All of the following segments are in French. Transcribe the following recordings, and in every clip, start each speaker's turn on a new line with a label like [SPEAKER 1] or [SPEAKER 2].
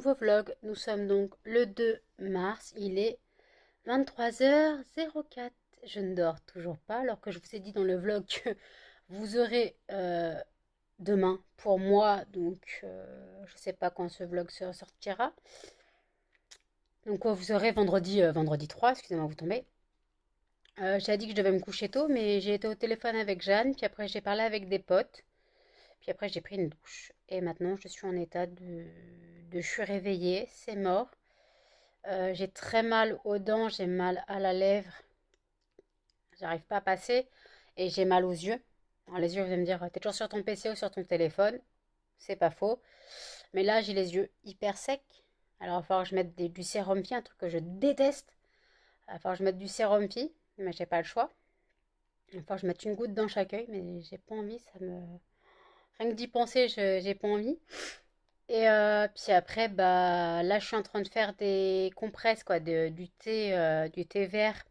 [SPEAKER 1] nouveau vlog. Nous sommes donc le 2 mars, il est 23h04. Je ne dors toujours pas alors que je vous ai dit dans le vlog que vous aurez demain pour moi. Donc je ne sais pas quand ce vlog sortira. Donc vous aurez vendredi 3, excusez-moi, vous tombez. J'ai dit que je devais me coucher tôt, mais j'ai été au téléphone avec Jeanne, puis après j'ai parlé avec des potes. Puis après, j'ai pris une douche. Et maintenant, je suis en état de je suis réveillée, c'est mort. J'ai très mal aux dents, j'ai mal à la lèvre. J'arrive pas à passer. Et j'ai mal aux yeux. Alors, les yeux, vous allez me dire, t'es toujours sur ton PC ou sur ton téléphone. C'est pas faux. Mais là, j'ai les yeux hyper secs. Alors, il va falloir que je mette du sérum Phi, un truc que je déteste. Il va falloir que je mette du sérum Phi, mais j'ai pas le choix. Il va falloir que je mette une goutte dans chaque œil, mais j'ai pas envie. Rien que d'y penser, j'ai pas envie. Et puis après, bah, là, je suis en train de faire des compresses, quoi, du thé vert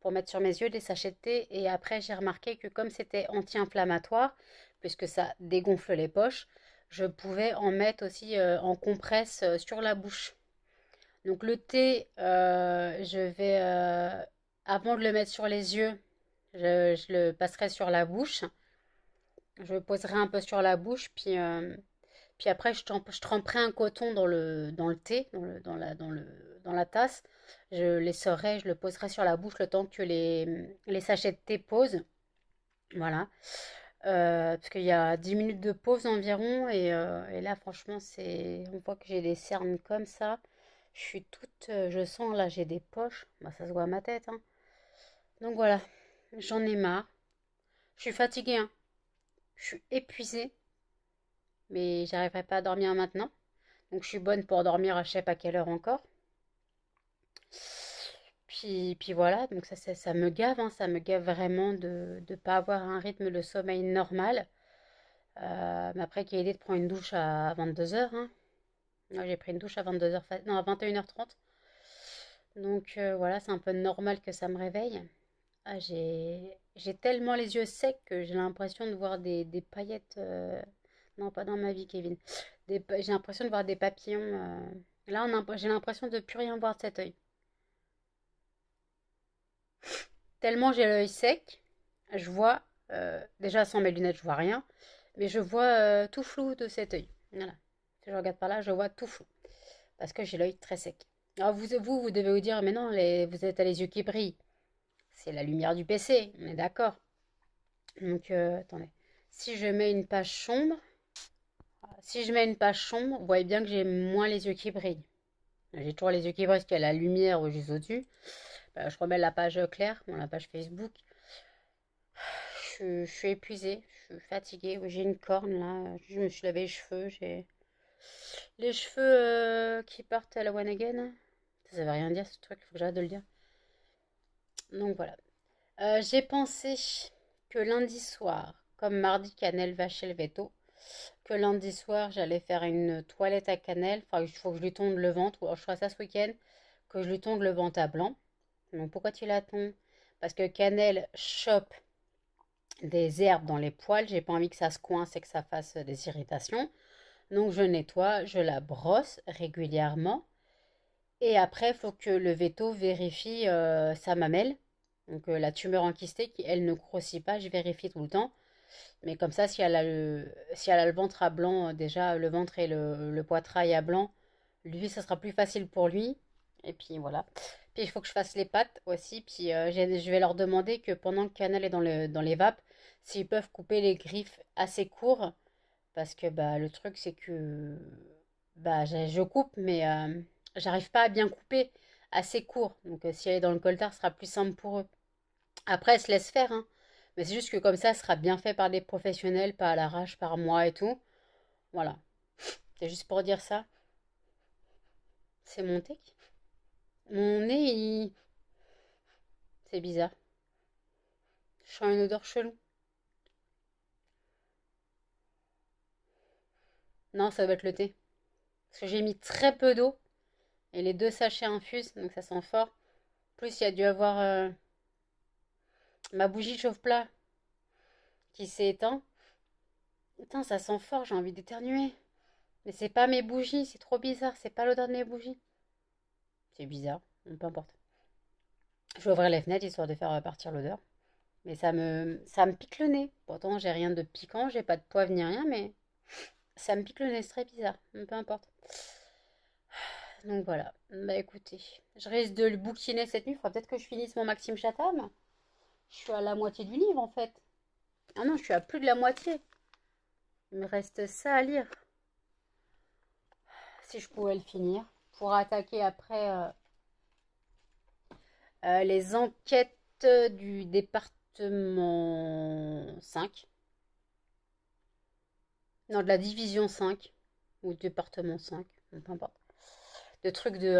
[SPEAKER 1] pour mettre sur mes yeux, des sachets de thé. Et après, j'ai remarqué que comme c'était anti-inflammatoire, puisque ça dégonfle les poches, je pouvais en mettre aussi en compresse sur la bouche. Donc le thé, avant de le mettre sur les yeux, je le passerai sur la bouche. Je le poserai un peu sur la bouche, puis après, je tremperai un coton dans le thé, dans la tasse. Je l'essorerai, je le poserai sur la bouche le temps que les sachets de thé posent. Voilà. Parce qu'il y a 10 minutes de pause environ. Et là, franchement, on voit que j'ai des cernes comme ça. Je suis toute. Je sens là, j'ai des poches. Bah, ça se voit à ma tête, hein. Donc voilà. J'en ai marre. Je suis fatiguée, hein. Je suis épuisée. Mais j'arriverai pas à dormir maintenant. Donc je suis bonne pour dormir à je sais pas quelle heure encore. Puis voilà, donc ça me gave, hein, ça me gave vraiment de ne pas avoir un rythme de sommeil normal. Mais après, qu'il y ait l'idée de prendre une douche à 22h. Hein. Moi, j'ai pris une douche à 22h, non, à 21h30. Donc voilà, c'est un peu normal que ça me réveille. Ah, j'ai tellement les yeux secs que j'ai l'impression de voir des paillettes. Non, pas dans ma vie, Kevin. J'ai l'impression de voir des papillons. Là, j'ai l'impression de plus rien voir de cet œil. Tellement j'ai l'œil sec, je vois, déjà sans mes lunettes, je vois rien, mais je vois tout flou de cet œil. Voilà. Si je regarde par là, je vois tout flou, parce que j'ai l'œil très sec. Alors vous devez vous dire, mais non, vous êtes à les yeux qui brillent. C'est la lumière du PC, on est d'accord. Donc, attendez. Si je mets une page sombre, si je mets une page sombre, vous voyez bien que j'ai moins les yeux qui brillent. J'ai toujours les yeux qui brillent parce qu'il y a la lumière juste au-dessus. Je remets la page claire, bon, la page Facebook. Je suis épuisée, je suis fatiguée. Oui, j'ai une corne là. Je me suis lavé les cheveux. J'ai les cheveux qui partent à la one again. Ça veut rien dire ce truc, il faut que j'arrête de le dire. Donc voilà. J'ai pensé que lundi soir, comme mardi Cannelle va chez le veto, que lundi soir j'allais faire une toilette à Cannelle. Enfin, il faut que je lui tonde le ventre. Ou alors je ferai ça ce week-end, que je lui tonde le ventre à blanc. Donc pourquoi tu la tonds? Parce que Cannelle chope des herbes dans les poils, j'ai pas envie que ça se coince et que ça fasse des irritations. Donc je nettoie, je la brosse régulièrement. Et après, il faut que le veto vérifie sa mamelle. Donc la tumeur enquistée qui, elle, ne grossit pas, je vérifie tout le temps. Mais comme ça, si elle a le ventre à blanc, déjà le ventre et le poitrail à blanc, lui, ça sera plus facile pour lui. Et puis voilà. Puis il faut que je fasse les pattes aussi. Puis je vais leur demander que pendant que Canal est dans les vapes, s'ils peuvent couper les griffes assez courts. Parce que bah, le truc, c'est que bah, je coupe, mais j'arrive pas à bien couper assez court. Donc si elle est dans le coltard, ce sera plus simple pour eux. Après, elle se laisse faire, hein. Mais c'est juste que comme ça sera bien fait par des professionnels, pas à l'arrache par moi et tout. Voilà. C'est juste pour dire ça. C'est mon tic. Mon nez, c'est bizarre. Je sens une odeur chelou. Non, ça doit être le thé. Parce que j'ai mis très peu d'eau. Et les deux sachets infusent, donc ça sent fort. En plus, il y a dû avoir ma bougie chauffe-plat qui s'est éteinte. Putain, ça sent fort, j'ai envie d'éternuer. Mais c'est pas mes bougies, c'est trop bizarre. C'est pas l'odeur de mes bougies. C'est bizarre, peu importe. Je vais ouvrir les fenêtres histoire de faire partir l'odeur. Mais ça me pique le nez. Pourtant, j'ai rien de piquant, j'ai pas de poivre ni rien, mais ça me pique le nez, c'est très bizarre. Peu importe. Donc voilà. Bah écoutez, je risque de le bouquiner cette nuit. Il faudra peut-être que je finisse mon Maxime Chatham. Je suis à la moitié du livre en fait. Ah non, je suis à plus de la moitié. Il me reste ça à lire. Si je pouvais le finir. Pour attaquer après les enquêtes du département 5. Non, de la division 5. Ou département 5. Peu importe. De trucs de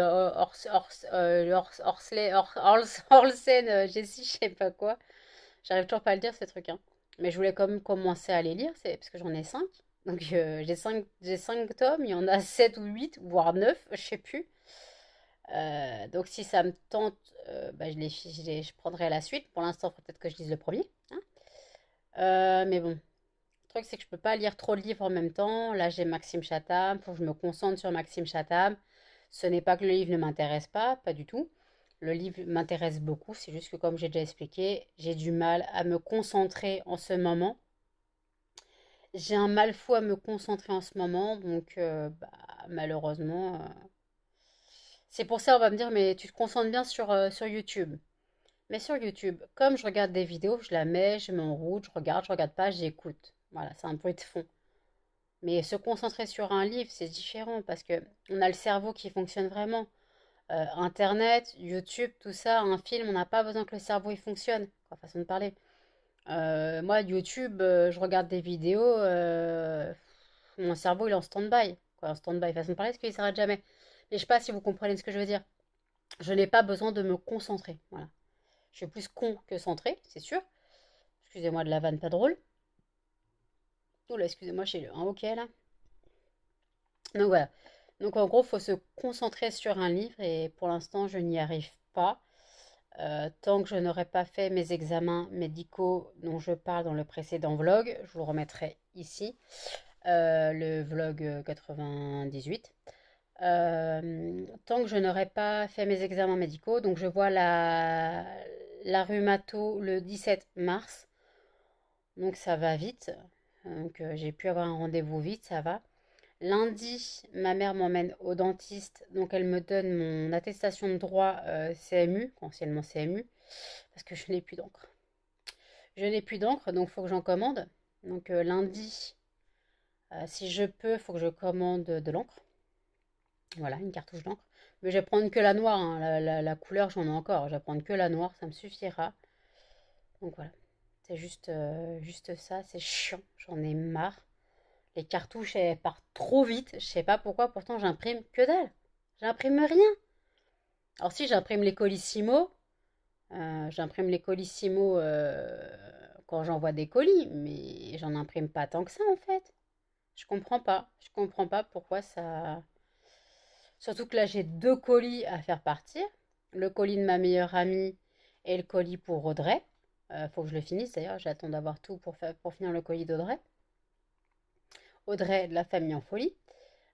[SPEAKER 1] Orsen, Jessie, je sais pas quoi. J'arrive toujours pas à le dire, ces trucs. Hein. Mais je voulais quand même commencer à les lire, parce que j'en ai 5. Donc j'ai 5 tomes, il y en a 7 ou 8, voire 9, je sais plus. Donc si ça me tente, bah, je prendrai la suite. Pour l'instant, il faut peut-être que je lise le premier. Hein. Mais bon, le truc c'est que je peux pas lire trop de livres en même temps. Là j'ai Maxime Chatham, faut que je me concentre sur Maxime Chatham. Ce n'est pas que le livre ne m'intéresse pas du tout. Le livre m'intéresse beaucoup, c'est juste que comme j'ai déjà expliqué, j'ai du mal à me concentrer en ce moment. J'ai un mal fou à me concentrer en ce moment, donc bah, malheureusement, c'est pour ça on va me dire, mais tu te concentres bien sur YouTube. Mais sur YouTube, comme je regarde des vidéos, je la mets, je mets en route, je regarde pas, j'écoute. Voilà, c'est un bruit de fond. Mais se concentrer sur un livre, c'est différent parce que on a le cerveau qui fonctionne vraiment. Internet, YouTube, tout ça, un film, on n'a pas besoin que le cerveau il fonctionne. Quoi, façon de parler. Moi, YouTube, je regarde des vidéos, mon cerveau il est en stand-by. Quoi, en stand-by, façon de parler, parce qu'il ne s'arrête jamais. Mais je sais pas si vous comprenez ce que je veux dire. Je n'ai pas besoin de me concentrer. Voilà. Je suis plus con que centré, c'est sûr. Excusez-moi de la vanne pas drôle. Oh là, excusez-moi, j'ai le un ok là. Donc voilà. Donc en gros, il faut se concentrer sur un livre et pour l'instant, je n'y arrive pas. Tant que je n'aurai pas fait mes examens médicaux dont je parle dans le précédent vlog, je vous remettrai ici le vlog 98. Tant que je n'aurai pas fait mes examens médicaux, donc je vois la rhumato le 17 mars, donc ça va vite. Donc j'ai pu avoir un rendez-vous vite, ça va. Lundi, ma mère m'emmène au dentiste, donc elle me donne mon attestation de droit CMU, anciennement CMU, parce que je n'ai plus d'encre. Je n'ai plus d'encre, donc il faut que j'en commande. Donc lundi, si je peux, il faut que je commande de l'encre. Voilà, une cartouche d'encre. Mais je vais prendre que la noire, hein. La couleur j'en ai encore. Je vais prendre que la noire, ça me suffira. Donc voilà, c'est juste ça, c'est chiant, j'en ai marre. Les cartouches, elles partent trop vite. Je sais pas pourquoi, pourtant j'imprime que dalle. J'imprime rien. Alors si j'imprime les colissimo, quand j'envoie des colis, mais j'en imprime pas tant que ça en fait. Je comprends pas. Je comprends pas pourquoi ça. Surtout que là j'ai 2 colis à faire partir. Le colis de ma meilleure amie et le colis pour Audrey. Faut que je le finisse d'ailleurs. J'attends d'avoir tout pour finir le colis d'Audrey. Audrey de la famille en folie.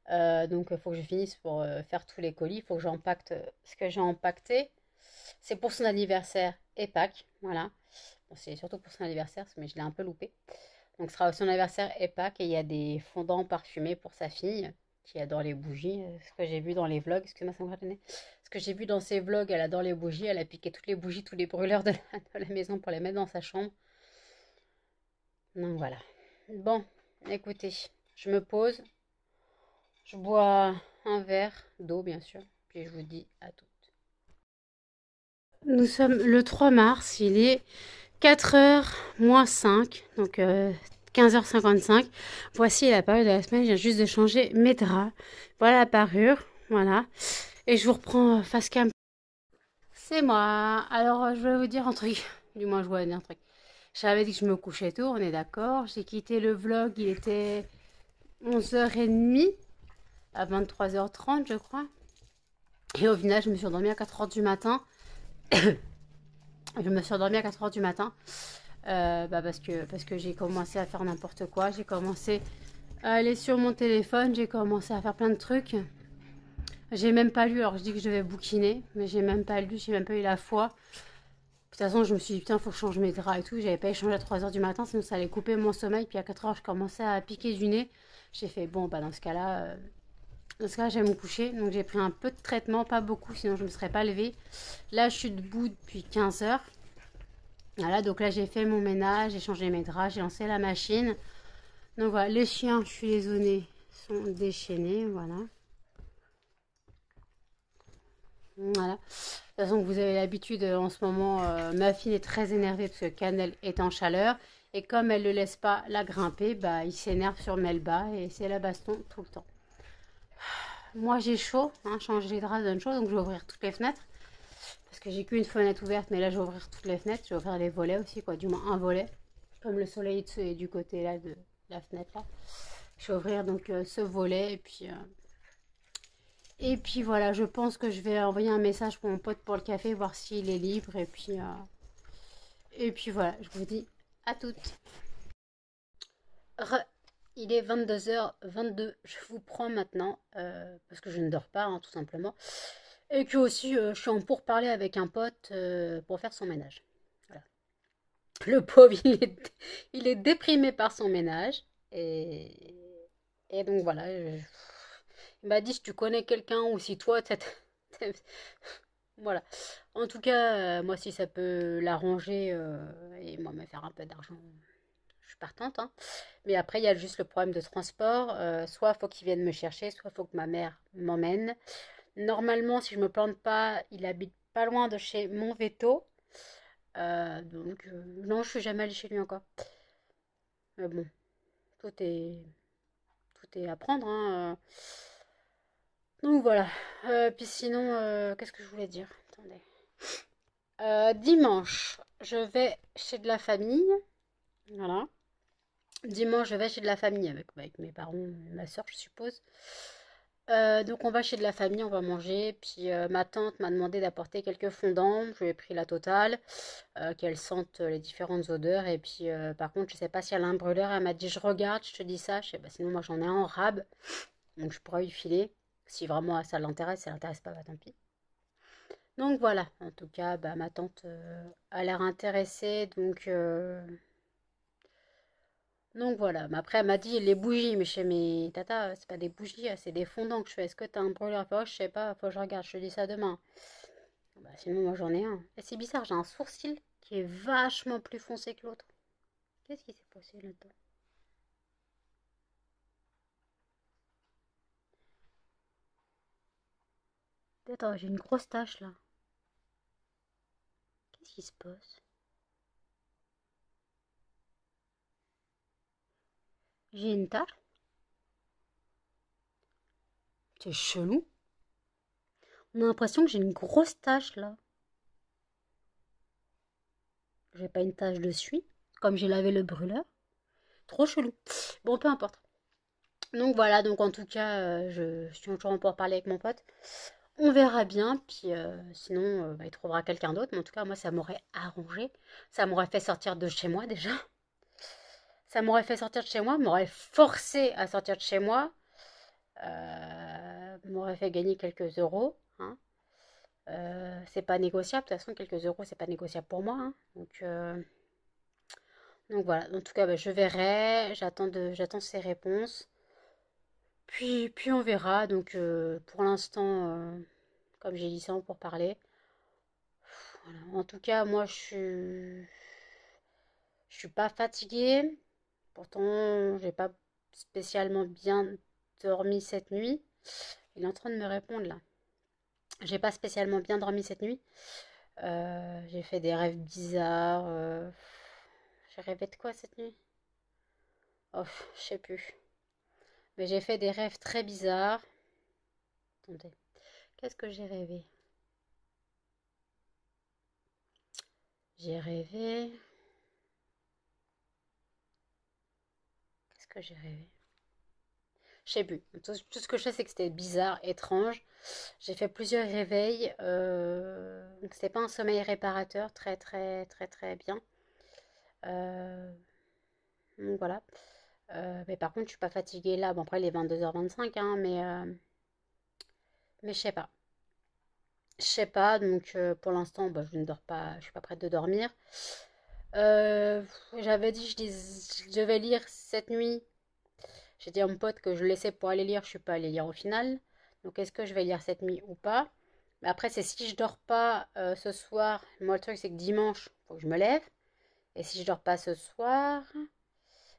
[SPEAKER 1] Donc il faut que je finisse pour faire tous les colis. Il faut que j'empacte ce que j'ai empaqueté. C'est pour son anniversaire et Pâques. Voilà. Bon, c'est surtout pour son anniversaire, mais je l'ai un peu loupé. Donc ce sera son anniversaire et Pâques. Et il y a des fondants parfumés pour sa fille qui adore les bougies. Ce que j'ai vu dans les vlogs. Excuse-moi, ça me retenait. Ce que j'ai vu dans ses vlogs, elle adore les bougies. Elle a piqué toutes les bougies, tous les brûleurs de la maison pour les mettre dans sa chambre. Donc voilà. Bon, écoutez, je me pose. Je bois un verre d'eau, bien sûr. Puis je vous dis à toutes. Nous sommes le 3 mars. Il est 4h moins 5. Donc 15h55. Voici la parure de la semaine. Je viens juste de changer mes draps. Voilà la parure. Voilà. Et je vous reprends face cam. C'est moi. Alors je vais vous dire un truc. Du moins je vais vous dire un truc. J'avais dit que je me couchais tôt, on est d'accord. J'ai quitté le vlog. Il était 11h30. À 23h30 je crois. Et au final je me suis endormie à 4h du matin. Je me suis endormie à 4h du matin. Parce que j'ai commencé à faire n'importe quoi. J'ai commencé Elle est sur mon téléphone, j'ai commencé à faire plein de trucs. J'ai même pas lu, alors je dis que je devais bouquiner, mais j'ai même pas lu, j'ai même pas eu la foi. De toute façon, je me suis dit, putain, faut que je change mes draps et tout. J'avais pas échangé à 3 heures du matin, sinon ça allait couper mon sommeil. Puis à 4 heures, je commençais à piquer du nez. J'ai fait, bon, bah dans ce cas-là, je vais me coucher. Donc j'ai pris un peu de traitement, pas beaucoup, sinon je me serais pas levée. Là, je suis debout depuis 15 heures. Voilà, donc là, j'ai fait mon ménage, j'ai changé mes draps, j'ai lancé la machine. Donc voilà, les chiens, je suis désolée, sont déchaînés, voilà. Voilà. De toute façon, vous avez l'habitude, en ce moment, ma fille est très énervée parce que Cannelle est en chaleur. Et comme elle ne le laisse pas la grimper, bah, il s'énerve sur Melba et c'est la baston tout le temps. Moi, j'ai chaud, hein, changer les draps donne chaud, donc je vais ouvrir toutes les fenêtres. Parce que j'ai qu'une fenêtre ouverte, mais là, je vais ouvrir toutes les fenêtres. Je vais ouvrir les volets aussi, quoi, du moins un volet. Comme le soleil est du côté là de la fenêtre là. Je vais ouvrir donc ce volet et puis voilà, je pense que je vais envoyer un message pour mon pote pour le café, voir s'il est libre. Et puis voilà, je vous dis à toutes. Il est 22h22, je vous prends maintenant, parce que je ne dors pas, hein, tout simplement. Et que aussi, je suis en pourparlers avec un pote pour faire son ménage. Voilà. Le pauvre, il est déprimé par son ménage. Et donc voilà, il m'a dit si tu connais quelqu'un ou si toi, voilà. En tout cas, moi, si ça peut l'arranger et moi me faire un peu d'argent, je suis partante, hein. Mais après, il y a juste le problème de transport. Soit il faut qu'il vienne me chercher, soit il faut que ma mère m'emmène. Normalement, si je me plante pas, il habite pas loin de chez mon veto. Non, je suis jamais allée chez lui encore. Mais bon, tout est, tout est à prendre, hein. Donc voilà. Puis sinon, qu'est-ce que je voulais dire? Attendez. Dimanche, je vais chez de la famille. Voilà. Dimanche, je vais chez de la famille avec mes parents, ma soeur, je suppose. Donc on va chez de la famille, on va manger. Puis ma tante m'a demandé d'apporter quelques fondants. Je lui ai pris la totale, qu'elle sente les différentes odeurs. Et puis par contre, je sais pas si elle a un brûleur. Elle m'a dit je regarde, je te dis ça. Je sais pas, sinon moi j'en ai un en rab. Donc je pourrais lui filer. Si vraiment ça l'intéresse, si ça l'intéresse pas, bah tant pis. Donc voilà, en tout cas, bah, ma tante a l'air intéressée. Donc voilà, mais après elle m'a dit les bougies, mais chez mes tata, c'est pas des bougies, c'est des fondants que je fais. Est-ce que t'as un brûleur? Oh, je sais pas, faut que je regarde, je te dis ça demain. Bah, sinon, moi j'en ai un. Et c'est bizarre, j'ai un sourcil qui est vachement plus foncé que l'autre. Qu'est-ce qui s'est passé là-dedans? Attends, j'ai une grosse tache là. Qu'est-ce qui se passe? J'ai une tache? C'est chelou. On a l'impression que j'ai une grosse tache là. J'ai pas une tache de suie, comme j'ai lavé le brûleur. Trop chelou. Bon, peu importe. Donc voilà, donc en tout cas, je suis toujours pour parler avec mon pote. On verra bien, puis sinon, bah, il trouvera quelqu'un d'autre. Mais en tout cas, moi, ça m'aurait arrangé. Ça m'aurait fait sortir de chez moi déjà. Ça m'aurait fait sortir de chez moi, m'aurait forcé à sortir de chez moi. M'aurait fait gagner quelques euros, hein. C'est pas négociable, de toute façon, quelques euros, c'est pas négociable pour moi, hein. Donc voilà, en tout cas, bah, je verrai. J'attends ses réponses. Puis on verra. Donc pour l'instant, comme j'ai dit ça pour parler. Voilà. En tout cas, moi je suis pas fatiguée. Pourtant, j'ai pas spécialement bien dormi cette nuit. Il est en train de me répondre là. J'ai pas spécialement bien dormi cette nuit. J'ai fait des rêves bizarres. J'ai rêvé de quoi cette nuit? Oh, je sais plus. Mais j'ai fait des rêves très bizarres. Attendez, qu'est-ce que j'ai rêvé? J'ai rêvé. Qu'est-ce que j'ai rêvé? Je sais plus. Tout ce que je sais, c'est que c'était bizarre, étrange. J'ai fait plusieurs réveils. Donc c'était pas un sommeil réparateur, très très très très bien. Euh, donc voilà. Mais par contre, je suis pas fatiguée là. Bon, après, il est 22h25, hein, mais je sais pas. Je sais pas, donc pour l'instant, bah, je ne dors pas, je suis pas prête de dormir. Euh, J'avais dit, je devais lire cette nuit. J'ai dit à mon pote que je laissais pour aller lire, je suis pas allée lire au final. Donc est-ce que je vais lire cette nuit ou pas? Mais après, c'est si je dors pas ce soir. Moi, le truc, c'est que dimanche, faut que je me lève. Et si je dors pas ce soir,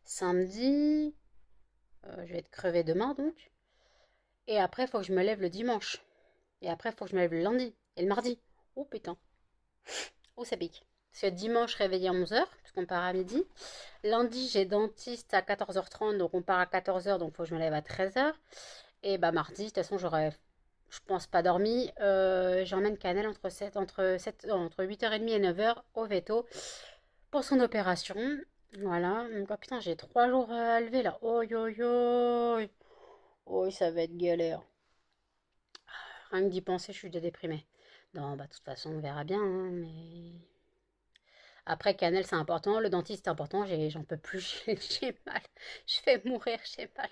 [SPEAKER 1] samedi, je vais être crevée demain donc. Et après, il faut que je me lève le dimanche. Et après, il faut que je me lève le lundi et le mardi. Oh putain, oh ça pique. Parce que dimanche, réveillé à 11h, puisqu'on part à midi. Lundi, j'ai dentiste à 14h30, donc on part à 14h, donc il faut que je me lève à 13h. Et bah mardi, de toute façon, j'aurais, je pense, pas dormi. J'emmène Canel entre 8h30 et 9h au veto pour son opération. Voilà. Donc, oh putain, j'ai 3 jours à lever là. Oh yo yo. Oh, ça va être galère. Rien que d'y penser, je suis déjà déprimée. Non, bah de toute façon, on verra bien, hein, mais... Après, Canel, c'est important. Le dentiste, c'est important. J'en peux plus. J'ai mal. Je vais mourir, j'ai mal.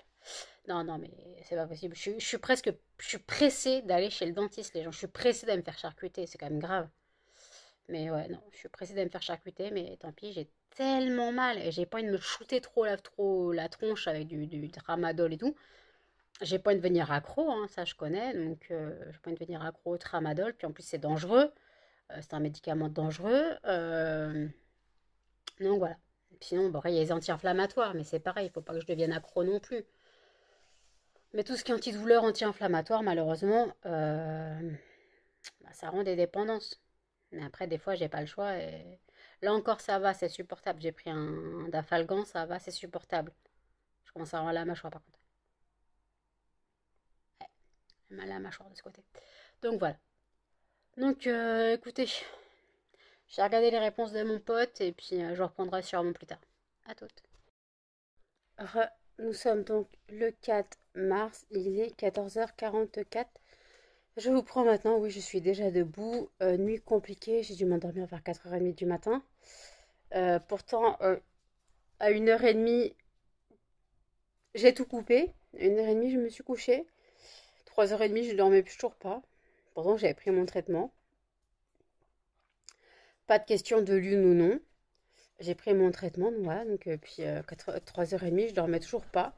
[SPEAKER 1] Non, non, mais c'est pas possible. Je suis presque... Je suis pressée d'aller chez le dentiste, les gens. Je suis pressée d'aller me faire charcuter. C'est quand même grave. Mais ouais, non. Je suis pressée d'aller me faire charcuter, mais tant pis, j'ai tellement mal. Et j'ai pas envie de me shooter trop la tronche avec du tramadol et tout. J'ai pas envie de devenir accro, hein, ça je connais. Donc, j'ai pas envie de devenir accro au tramadol. Puis en plus, c'est dangereux. C'est un médicament dangereux. Donc voilà. Sinon, bon, il y a les anti-inflammatoires, mais c'est pareil, il faut pas que je devienne accro non plus. Mais tout ce qui est antidouleur, anti-inflammatoire, malheureusement, bah, ça rend des dépendances. Mais après, des fois, j'ai pas le choix. Et... Là encore, ça va, c'est supportable. J'ai pris un Dafalgan, ça va, c'est supportable. Je commence à avoir la mâchoire par contre. Ouais, j'ai mal à la mâchoire de ce côté. Donc voilà. Donc écoutez, j'ai regardé les réponses de mon pote et puis je reprendrai sûrement plus tard. À toutes. Nous sommes donc le 4 mars, il est 14h44. Je vous prends maintenant, oui, je suis déjà debout. Nuit compliquée, j'ai dû m'endormir vers 4h30 du matin. Pourtant, à 1h30, j'ai tout coupé. À 1h30, je me suis couchée. 3h30, je dormais toujours pas. Pourtant, j'avais pris mon traitement. Pas de question de lune ou non. J'ai pris mon traitement, donc voilà. Donc, puis 3h30, je dormais toujours pas.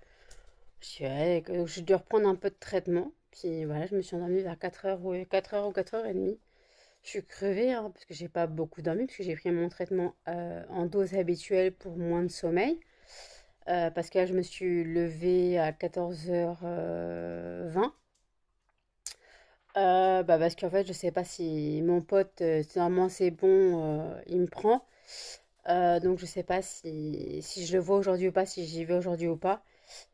[SPEAKER 1] Je dû reprendre un peu de traitement. Puis voilà, je me suis endormie vers 4h ou 4h30. Je suis crevée, hein, parce que j'ai pas beaucoup dormi, parce que j'ai pris mon traitement en dose habituelle pour moins de sommeil. Parce que là, je me suis levée à 14h20. Bah parce qu'en fait, je sais pas si mon pote, normalement c'est bon, il me prend. Donc je sais pas si je le vois aujourd'hui ou pas, si j'y vais aujourd'hui ou pas.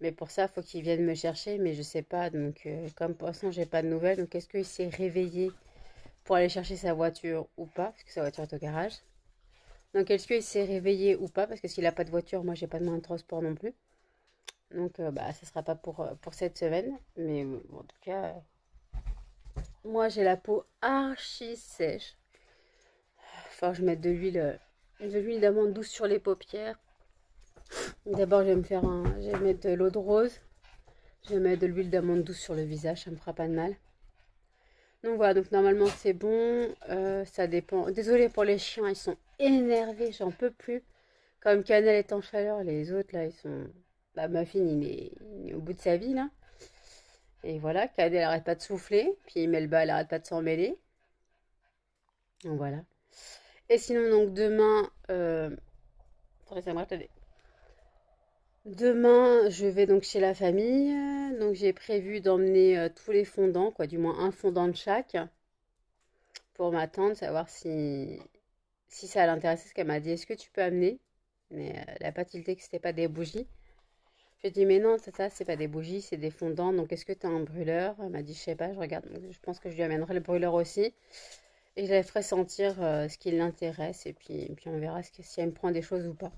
[SPEAKER 1] Mais pour ça, il faut qu'il vienne me chercher, mais je sais pas. Donc comme pour l'instant, j'ai pas de nouvelles. Donc est-ce qu'il s'est réveillé pour aller chercher sa voiture ou pas? Parce que sa voiture est au garage. Donc est-ce qu'il s'est réveillé ou pas? Parce que s'il a pas de voiture, moi j'ai pas de moyen de transport non plus. Donc bah ça sera pas pour cette semaine. Mais bon, en tout cas, moi j'ai la peau archi sèche. Enfin, je mets de l'huile d'amande douce sur les paupières. D'abord, je vais mettre de l'eau de rose. Je vais mettre de l'huile d'amande douce sur le visage, ça me fera pas de mal. Donc voilà, donc normalement c'est bon. Ça dépend. Désolée pour les chiens, ils sont énervés, j'en peux plus. Comme Canel est en chaleur, les autres là, ils sont. Bah, Muffin, il est au bout de sa vie là. Et voilà, Canel arrête pas de souffler. Puis Melba, elle arrête pas de s'en mêler. Donc voilà. Et sinon, donc demain. Attendez, ça me rappelle. Demain, je vais donc chez la famille. Donc j'ai prévu d'emmener tous les fondants, quoi, du moins un fondant de chaque, pour ma tante, savoir si ça l'intéressait, ce qu'elle m'a dit. Est-ce que tu peux amener? Mais elle n'a pas tilté que c'était pas des bougies. Je lui ai dit, mais non, ça, c'est pas des bougies, c'est des fondants. Donc est-ce que tu as un brûleur? Elle m'a dit, je sais pas, je regarde. Donc, je pense que je lui amènerai le brûleur aussi. Et je la ferai sentir ce qui l'intéresse. Et puis on verra si elle me prend des choses ou pas.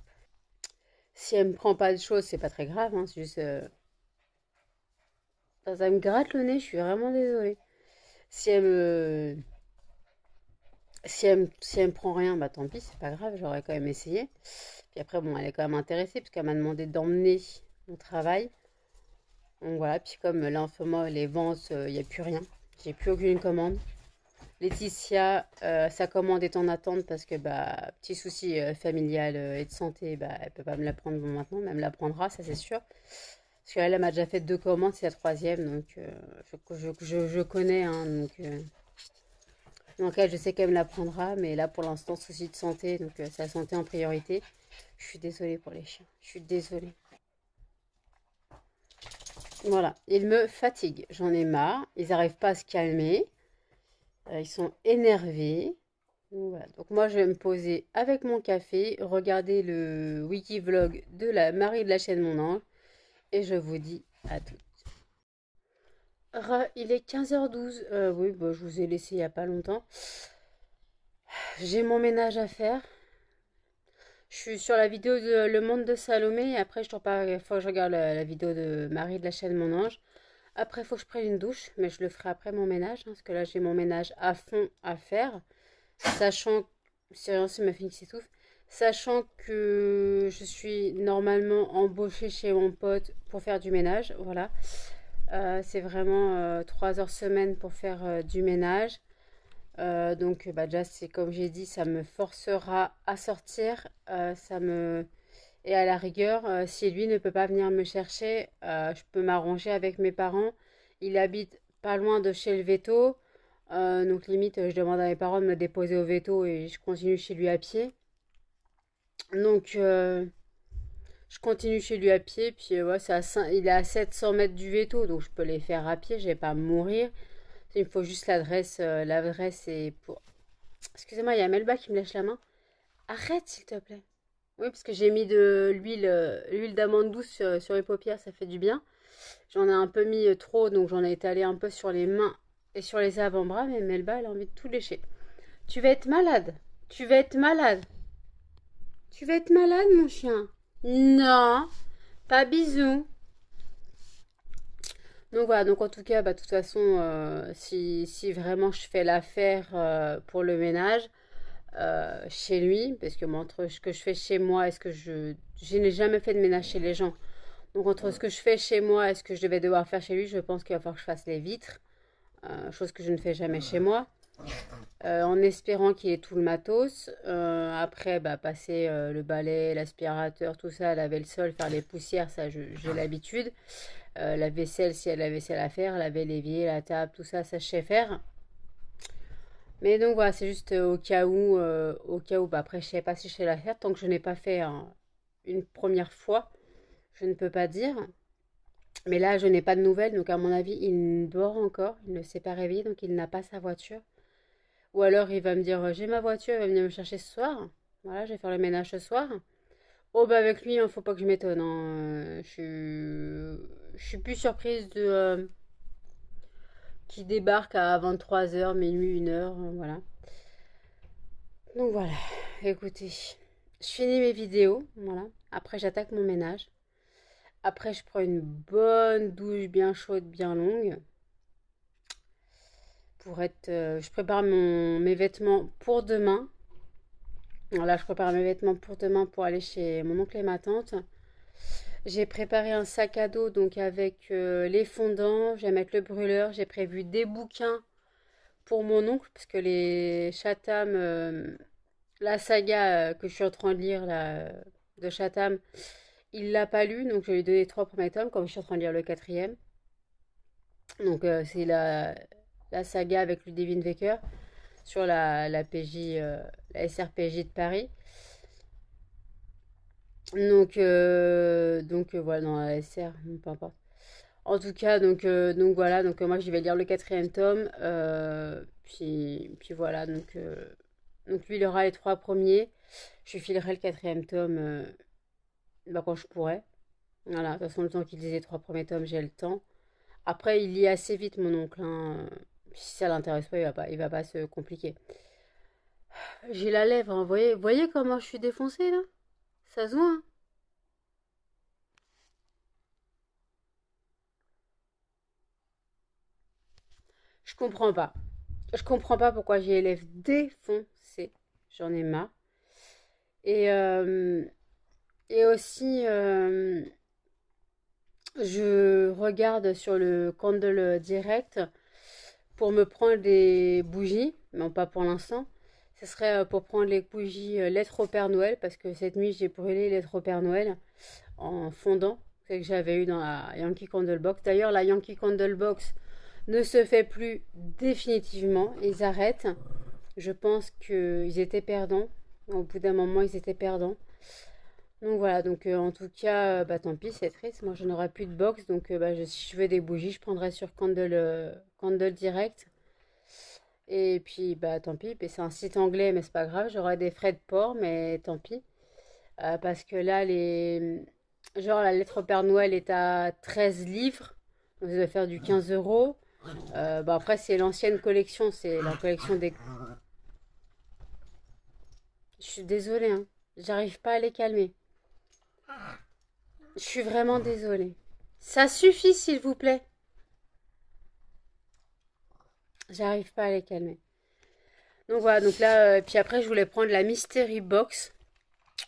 [SPEAKER 1] Si elle me prend pas de choses, c'est pas très grave, hein, c'est juste. Ça me gratte le nez, je suis vraiment désolée. Si elle me. Si elle me prend rien, bah tant pis, c'est pas grave, j'aurais quand même essayé. Puis après, bon, elle est quand même intéressée, parce qu'elle m'a demandé d'emmener mon travail. Donc voilà, puis comme là en ce moment les ventes, il n'y a plus rien. J'ai plus aucune commande. Laetitia, sa commande est en attente parce que bah petit souci familial et de santé, bah elle peut pas me la prendre maintenant, mais elle me la prendra, ça c'est sûr. Parce qu'elle elle m'a déjà fait 2 commandes, c'est la troisième, donc je connais, hein, donc elle, je sais qu'elle me la prendra, mais là pour l'instant souci de santé, donc c'est la santé en priorité. Je suis désolée pour les chiens, je suis désolée. Voilà, ils me fatiguent, j'en ai marre, ils n'arrivent pas à se calmer, ils sont énervés. Donc, voilà. Donc moi je vais me poser avec mon café, regarder le wiki vlog de la Marie de la chaîne Mon Ange, et je vous dis à tout. Il est 15h12, oui, bah, je vous ai laissé il n'y a pas longtemps. J'ai mon ménage à faire. Je suis sur la vidéo de Le Monde de Salomé et après je te reparle, il faut que je regarde la vidéo de Marie de la chaîne Mon Ange. Après, il faut que je prenne une douche, mais je le ferai après mon ménage, hein, parce que là j'ai mon ménage à fond à faire. Sachant, c'est rien, c'est ma fille qui s'étouffe, sachant que je suis normalement embauchée chez mon pote pour faire du ménage, voilà. C'est vraiment 3 heures semaine pour faire du ménage. Donc bah, déjà c'est comme j'ai dit, ça me forcera à sortir, et à la rigueur, si lui ne peut pas venir me chercher, je peux m'arranger avec mes parents. Il habite pas loin de chez le veto, donc limite je demande à mes parents de me déposer au veto et je continue chez lui à pied. Donc je continue chez lui à pied, puis ouais, il est à 700 mètres du veto, donc je peux les faire à pied, je vais pas mourir. Il me faut juste l'adresse. L'adresse est pour. Excusez-moi, il y a Melba qui me lèche la main. Arrête, s'il te plaît. Oui, parce que j'ai mis de l'huile d'amande douce sur les paupières, ça fait du bien. J'en ai un peu mis trop, donc j'en ai étalé un peu sur les mains et sur les avant-bras, mais Melba, elle a envie de tout lécher. Tu vas être malade. Tu vas être malade. Tu vas être malade, mon chien. Non, pas bisous. Donc voilà, donc en tout cas, bah, de toute façon, si vraiment je fais l'affaire pour le ménage chez lui, parce que moi, entre ce que je fais chez moi et ce que je n'ai jamais fait de ménage chez les gens. Donc entre ce que je fais chez moi et ce que je vais devoir faire chez lui, je pense qu'il va falloir que je fasse les vitres, chose que je ne fais jamais chez moi. En espérant qu'il ait tout le matos. Après, bah, passer le balai, l'aspirateur, tout ça, laver le sol, faire les poussières, ça j'ai l'habitude. La vaisselle, s'il y a de la vaisselle à faire, laver l'évier, la table, tout ça, ça je sais faire. Mais donc voilà, c'est juste au cas où, bah, après je sais pas si je sais la faire, tant que je n'ai pas fait une première fois, je ne peux pas dire. Mais là, je n'ai pas de nouvelles, donc à mon avis, il dort encore, il ne s'est pas réveillé, donc il n'a pas sa voiture. Ou alors il va me dire, j'ai ma voiture, il va venir me chercher ce soir. Voilà, je vais faire le ménage ce soir. Oh bah avec lui, il ne faut pas que je m'étonne, hein. Je suis plus surprise de qui débarque à 23h, minuit, 1h, voilà. Donc voilà, écoutez, je finis mes vidéos, voilà. Après j'attaque mon ménage. Après je prends une bonne douche bien chaude, bien longue. Je prépare mes vêtements pour demain. Voilà, je prépare mes vêtements pour demain pour aller chez mon oncle et ma tante. J'ai préparé un sac à dos donc avec les fondants. Je vais mettre le brûleur. J'ai prévu des bouquins pour mon oncle parce que les Chatham, la saga que je suis en train de lire là, de Chatham, il l'a pas lu donc je lui ai donné 3 premiers tomes comme je suis en train de lire le quatrième. Donc c'est la saga avec Ludivine Wecker sur la PJ, la SRPJ de Paris. Donc voilà, non, la SR, peu importe. En tout cas, donc voilà, donc moi je vais lire le quatrième tome, puis voilà, donc lui il aura les 3 premiers, je lui filerai le quatrième tome bah, quand je pourrai. Voilà, de toute façon le temps qu'il lise les 3 premiers tomes, j'ai le temps. Après il lit assez vite mon oncle, hein. Si ça l'intéresse pas, il va pas se compliquer. J'ai la lèvre, hein. Voyez comment je suis défoncée là? Ça se voit, hein. Je comprends pas. Je comprends pas pourquoi j'ai les lèvres défoncées. J'en ai marre. Et, euh, et aussi, Je regarde sur le Candle Direct pour me prendre des bougies, non pas pour l'instant. Ce serait pour prendre les bougies lettres au Père Noël, parce que cette nuit j'ai brûlé lettres au Père Noël en fondant, c'est que j'avais eu dans la Yankee Candle Box. D'ailleurs, la Yankee Candle Box ne se fait plus définitivement, ils arrêtent. Je pense qu'ils étaient perdants. Au bout d'un moment, ils étaient perdants. Donc voilà, donc en tout cas, bah tant pis, c'est triste. Moi, je n'aurai plus de box, donc bah, si je veux des bougies, je prendrai sur Candle Direct. Et puis, bah tant pis. Puis c'est un site anglais, mais c'est pas grave. J'aurai des frais de port, mais tant pis. Parce que là, genre la lettre au Père Noël est à 13 livres. Donc ça doit faire du 15 euros. Bah après, c'est l'ancienne collection, c'est la collection des. Je suis désolée, hein. J'arrive pas à les calmer. Je suis vraiment désolée. Ça suffit, s'il vous plaît. J'arrive pas à les calmer. Donc voilà, donc là, puis après, je voulais prendre la Mystery Box.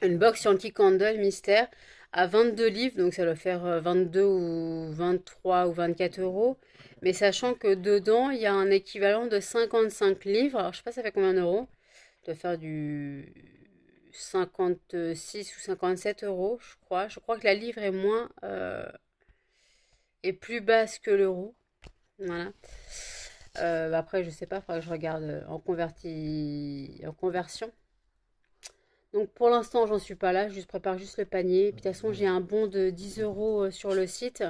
[SPEAKER 1] Une box Yankee Candle mystère à 22 livres. Donc ça doit faire 22 ou 23 ou 24 euros. Mais sachant que dedans, il y a un équivalent de 55 livres. Alors je sais pas ça fait combien d'euros. Ça doit faire du 56 ou 57 euros, je crois. Je crois que la livre est est plus basse que l'euro. Voilà. Bah après, je sais pas, il faudra que je regarde en conversion. Donc pour l'instant, j'en suis pas là, je prépare juste le panier. Puis de toute façon, j'ai un bon de 10 euros sur le site.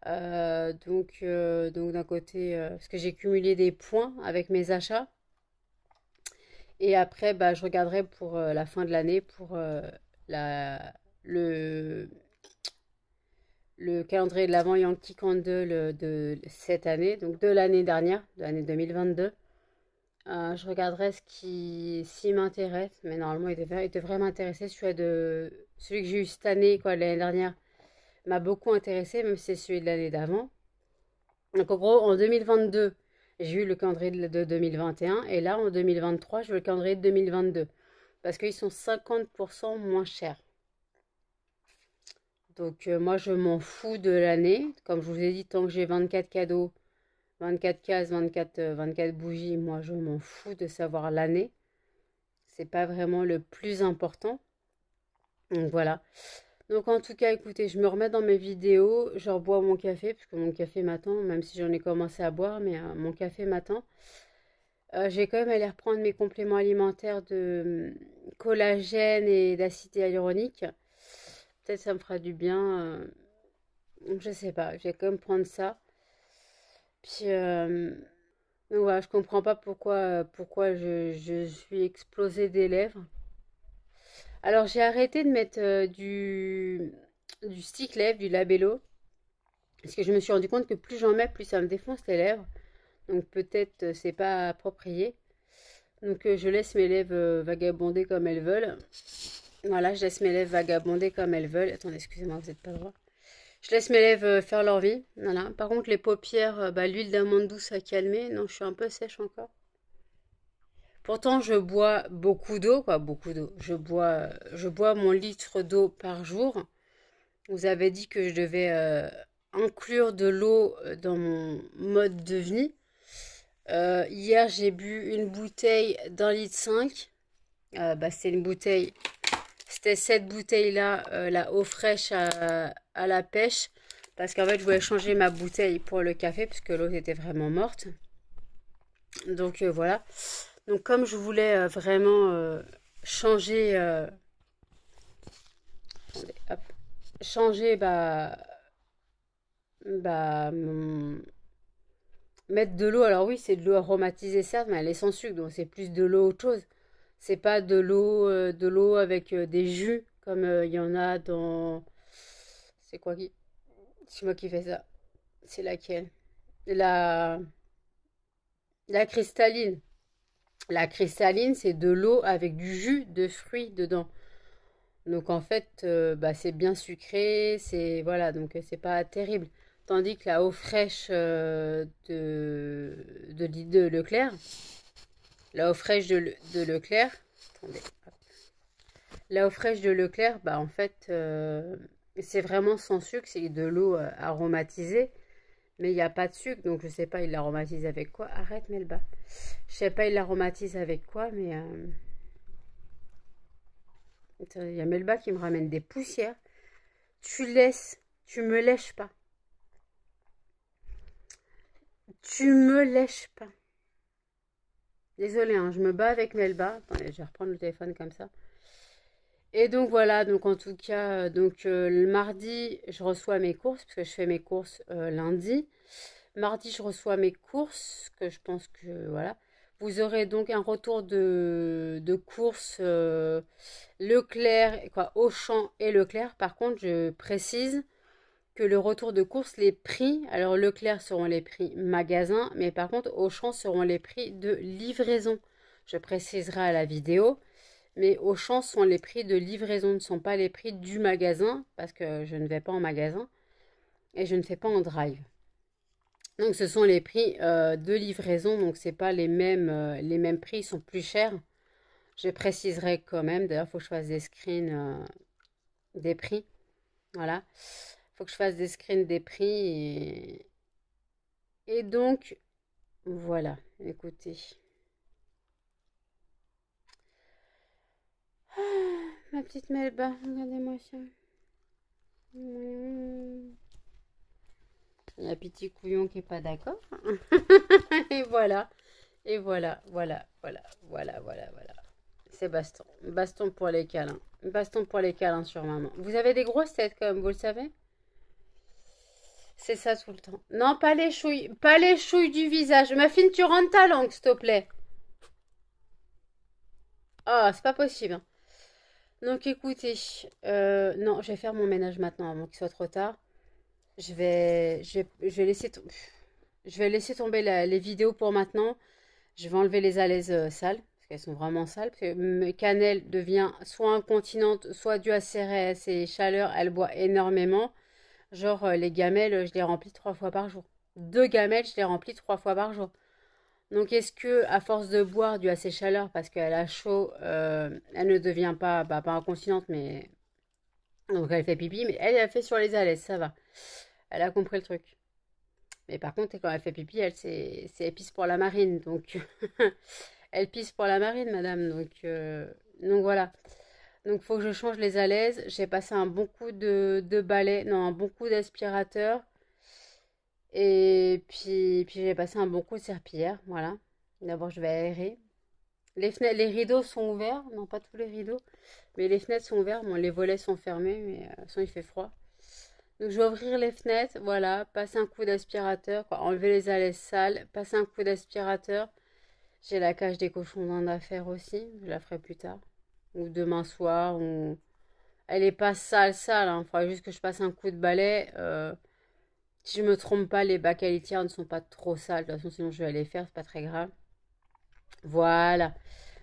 [SPEAKER 1] Donc d'un côté, parce que j'ai cumulé des points avec mes achats. Et après, bah, je regarderai pour la fin de l'année pour la, le, le calendrier de l'Avent Yankee Candle de cette année, donc de l'année dernière, de l'année 2022. Je regarderai ce qui s'y m'intéresse, mais normalement il devrait m'intéresser. Celui que j'ai eu cette année, quoi, l'année dernière, m'a beaucoup intéressé, même si c'est celui de l'année d'avant. Donc en gros, en 2022, j'ai eu le calendrier de 2021, et là en 2023, je veux le calendrier de 2022, parce qu'ils sont 50% moins chers. Donc moi je m'en fous de l'année, comme je vous ai dit, tant que j'ai 24 cadeaux, 24 cases, 24 bougies, moi je m'en fous de savoir l'année. C'est pas vraiment le plus important. Donc voilà. Donc en tout cas, écoutez, je me remets dans mes vidéos, je rebois mon café, parce que mon café m'attend, même si j'en ai commencé à boire, mais mon café m'attend. J'ai quand même allé reprendre mes compléments alimentaires de collagène et d'acide hyaluronique. Peut-être ça me fera du bien. Je sais pas, je vais quand même prendre ça. Puis donc voilà, je comprends pas pourquoi je suis explosée des lèvres. Alors j'ai arrêté de mettre du stick lèvres, du labello, parce que je me suis rendu compte que plus j'en mets, plus ça me défonce les lèvres. Donc peut-être c'est pas approprié. Donc je laisse mes lèvres vagabonder comme elles veulent. Voilà, je laisse mes lèvres vagabonder comme elles veulent. Attendez, excusez-moi, vous n'êtes pas droit. Je laisse mes lèvres faire leur vie. Voilà. Par contre, les paupières, bah, l'huile d'amande douce a calmé. Non, je suis un peu sèche encore. Pourtant, je bois beaucoup d'eau, quoi, beaucoup d'eau. Je bois mon litre d'eau par jour. Vous avez dit que je devais inclure de l'eau dans mon mode de vie. Hier, j'ai bu une bouteille d'1,5 litre. Bah, c'est une bouteille. C'était cette bouteille-là, la eau fraîche à la pêche. Parce qu'en fait, je voulais changer ma bouteille pour le café, parce que l'eau était vraiment morte. Donc voilà. Donc comme je voulais vraiment changer, attendez, hop, changer, mettre de l'eau. Alors oui, c'est de l'eau aromatisée certes, mais elle est sans sucre, donc c'est plus de l'eau autre chose. C'est pas de l'eau avec des jus comme il y en a dans. C'est quoi qui? C'est moi qui fais ça. C'est laquelle? La la cristalline. La cristalline, c'est de l'eau avec du jus de fruits dedans. Donc en fait, bah, c'est bien sucré, c'est voilà, donc c'est pas terrible. Tandis que la eau fraîche de Leclerc, la eau fraîche de Leclerc, attendez, la eau fraîche de Leclerc, bah en fait, C'est vraiment sans sucre, c'est de l'eau aromatisée. Mais il n'y a pas de sucre, donc je sais pas, il l'aromatise avec quoi. Arrête, Melba. Je sais pas, il l'aromatise avec quoi, mais... il y a Melba qui me ramène des poussières. Tu laisses, tu me lèches pas. Tu me lèches pas. Désolée, hein, je me bats avec Melba. Attendez, je vais reprendre le téléphone comme ça. Et donc voilà, donc en tout cas, le mardi, je reçois mes courses, parce que je fais mes courses lundi. Mardi, je reçois mes courses, que je pense que voilà. Vous aurez donc un retour de courses Leclerc, quoi, Auchan et Leclerc. Par contre, je précise que le retour de course, les prix, alors Leclerc seront les prix magasin, mais par contre Auchan seront les prix de livraison. Je préciserai à la vidéo, mais Auchan sont les prix de livraison, ne sont pas les prix du magasin, parce que je ne vais pas en magasin et je ne fais pas en drive. Donc ce sont les prix de livraison, donc c'est pas les mêmes prix, ils sont plus chers. Je préciserai quand même, d'ailleurs il faut que je fasse des screens des prix. Voilà. Il faut que je fasse des screens des prix. Et donc, voilà. Écoutez. Ah, ma petite Melba, regardez-moi ça. Il y a petit couillon qui est pas d'accord. Et voilà. Et voilà, voilà, voilà, voilà, voilà, voilà. C'est baston. Baston pour les câlins. Baston pour les câlins sur maman. Vous avez des grosses têtes comme vous le savez? C'est ça tout le temps. Non, pas les chouilles. Pas les chouilles du visage. Ma fille, tu rentres ta langue, s'il te plaît. Ah, c'est pas possible, hein. Donc écoutez, non, je vais faire mon ménage maintenant avant qu'il soit trop tard. Je vais laisser, je vais laisser tomber les vidéos pour maintenant. Je vais enlever les alaises sales, parce qu'elles sont vraiment sales. Parce que Cannelle devient soit incontinente, soit due à ses chaleurs, elle boit énormément. Genre, les gamelles, je les remplis 3 fois par jour. 2 gamelles, je les remplis 3 fois par jour. Donc, est-ce que, à force de boire dû à ses chaleurs, parce qu'elle a chaud, elle ne devient pas, bah, pas incontinente, mais. Donc, elle fait pipi, mais elle fait sur les alaises, ça va. Elle a compris le truc. Mais par contre, quand elle fait pipi, elle pisse pour la marine. Donc, elle pisse pour la marine, madame. Donc voilà. Donc, il faut que je change les alaises. J'ai passé un bon coup de balai, non, un bon coup d'aspirateur. Et puis j'ai passé un bon coup de serpillière. Voilà. D'abord, je vais aérer. Les rideaux sont ouverts. Non, pas tous les rideaux. Mais les fenêtres sont ouvertes. Bon, les volets sont fermés, mais sinon il fait froid. Donc, je vais ouvrir les fenêtres. Voilà. Passer un coup d'aspirateur. Enlever les alaises sales. Passer un coup d'aspirateur. J'ai la cage des cochons d'Inde à faire aussi. Je la ferai plus tard. Ou demain soir. Elle est pas sale, sale. Il faudra juste que je passe un coup de balai. Si je me trompe pas, les bacs à litière ne sont pas trop sales. De toute façon, sinon je vais les faire. C'est pas très grave. Voilà.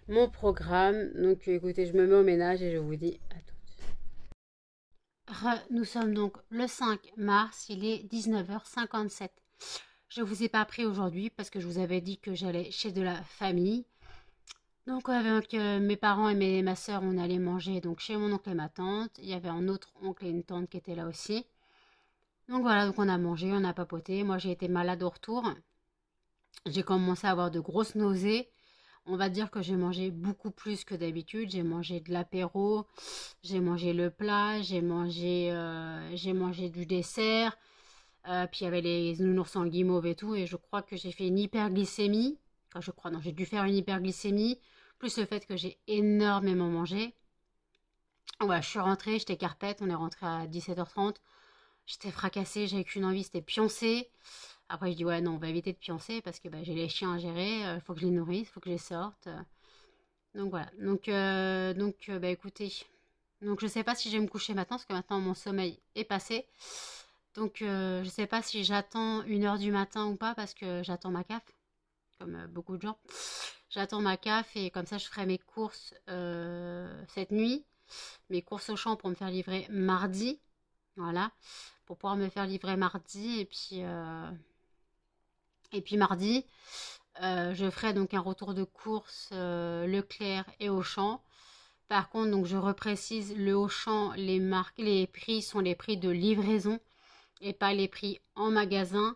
[SPEAKER 1] Mon programme. Donc écoutez, je me mets au ménage et je vous dis à tout. Nous sommes donc le 5 mars. Il est 19h57. Je vous ai pas pris aujourd'hui parce que je vous avais dit que j'allais chez de la famille. Donc avec mes parents et ma soeur, on allait manger donc chez mon oncle et ma tante. Il y avait un autre oncle et une tante qui étaient là aussi. Donc voilà, donc on a mangé, on a papoté. Moi j'ai été malade au retour. J'ai commencé à avoir de grosses nausées. On va dire que j'ai mangé beaucoup plus que d'habitude. J'ai mangé de l'apéro, j'ai mangé le plat, j'ai mangé du dessert. Puis il y avait les nounours guimauve et tout. Et je crois que j'ai fait une hyperglycémie. Enfin, je crois, non, j'ai dû faire une hyperglycémie. Plus le fait que j'ai énormément mangé. Ouais, je suis rentrée, j'étais carpette. On est rentré à 17h30. J'étais fracassée, j'avais qu'une envie, c'était pioncer. Après, je dis, ouais, non, on va éviter de pioncer parce que bah, j'ai les chiens à gérer. Il faut que je les nourrisse, il faut que je les sorte. Donc voilà. Bah écoutez. Donc je sais pas si je vais me coucher maintenant parce que maintenant mon sommeil est passé. Donc je sais pas si j'attends 1h du matin ou pas parce que j'attends ma CAF. Comme beaucoup de gens. J'attends ma CAF et comme ça je ferai mes courses cette nuit. Mes courses au champ pour me faire livrer mardi. Voilà. Pour pouvoir me faire livrer mardi. Et puis mardi, je ferai donc un retour de course Leclerc et Auchan. Par contre, donc je reprécise, le Auchan, les marques, les prix sont les prix de livraison et pas les prix en magasin.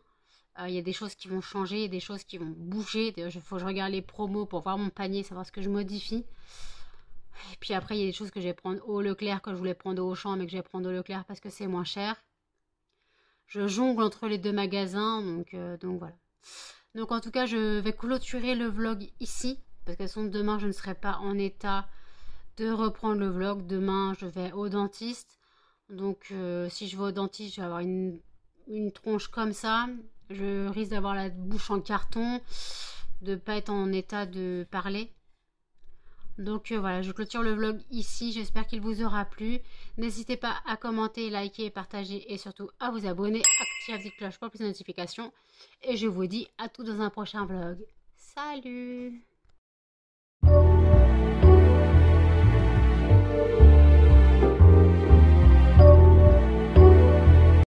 [SPEAKER 1] Il y a des choses qui vont changer, il y a des choses qui vont bouger. Il faut que je regarde les promos pour voir mon panier, savoir ce que je modifie. Et puis après, il y a des choses que je vais prendre au Leclerc, que je voulais prendre au Auchan, mais que je vais prendre au Leclerc parce que c'est moins cher. Je jongle entre les deux magasins, donc voilà. Donc en tout cas, je vais clôturer le vlog ici, parce que de toute façon, demain, je ne serai pas en état de reprendre le vlog. Demain, je vais au dentiste. Donc si je vais au dentiste, je vais avoir une tronche comme ça. Je risque d'avoir la bouche en carton, de ne pas être en état de parler. Donc voilà, je clôture le vlog ici. J'espère qu'il vous aura plu. N'hésitez pas à commenter, liker, partager et surtout à vous abonner. Activez la petite cloche pour plus de notifications. Et je vous dis à tout dans un prochain vlog. Salut!